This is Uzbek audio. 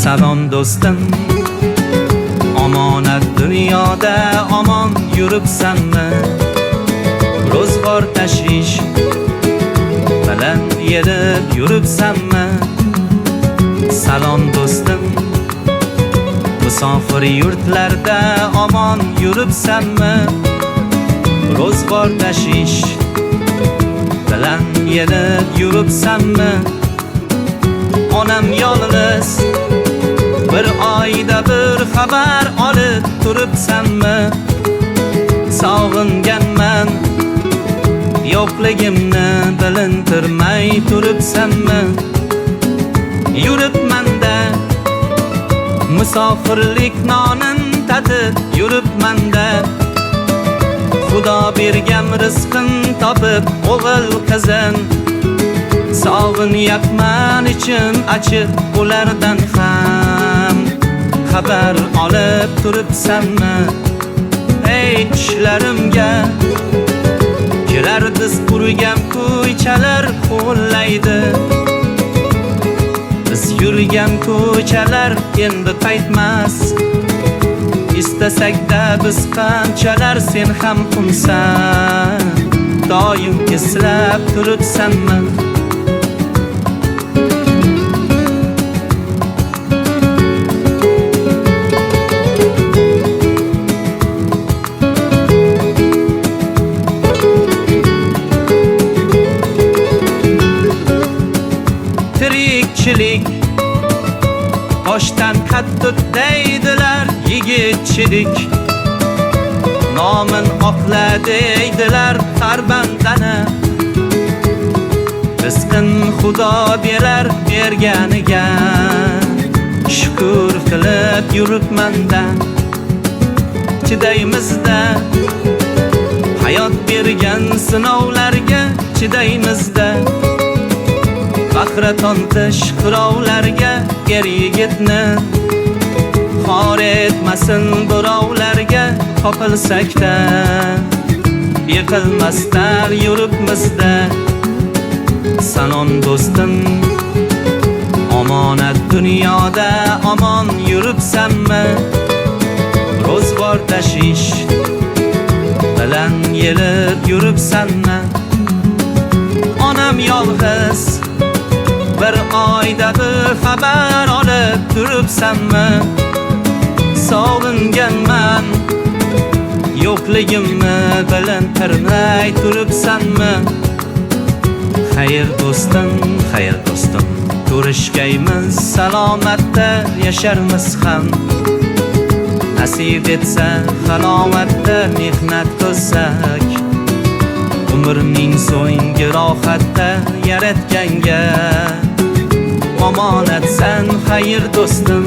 Salom do'stim, omonat dunyoda omon yuribsanmi? Ro'zg'or tashvish bilan yerib yuribsanmi? Salom do'stim, musofir yurtlarda omon yuribsanmi? Ro'zg'or tashvish bilan yerib yuribsanmi? Onam yolg'iz bir oyda bir xabar olib turibsanmi? Sog'inganman, yo'qligimni bilintirmay turibsanmi? Yuribmanda musofirlik nonin tatib yuribmanda, Xudo bergan rizqin topib o'g'il qizim, sog'inyapman ichim achib ulardan ham xabar olib turibsanmi? Ey tushlarimga kirar biz qurgan ko'chalar qo'llaydi, biz yurgan ko'chalar endi qaytmas. Istasak-da biz qanchalar sen ham qumsan, doim eslab turibsanmi? Tirikchilik oshdan qattiq deydilar, yigitchilik nomin oqla deydilar har bandani. Rizqin Xudo berar berganiga, shukr qilib yuribmanda. Chidaymizda hayot bergan sinovlarga, chidaymizda Baxraton tish qirovlarga, er yigitni xor etmasin birovlarga. Qoqilsakda yiqilmasdan yuribmizda. Salom do'stim, omonat dunyoda omon yuribsanmi? Ro'zg'or tashvish bilan yerib yuribsanmi? Onam yolg'iz bir oyda bir xabar olib turibsanmi? Sog'inganman, yo'qligimni bilintirmay turibsanmi? Xayr do'stim, xayr do'stim, ko'rishgaymiz, salomatda yasharmiz ham. Nasib etsa halovatda mehnat qilsak, umrning so'nggi rohatda yaratganga omonatsan. Xayr do'stim,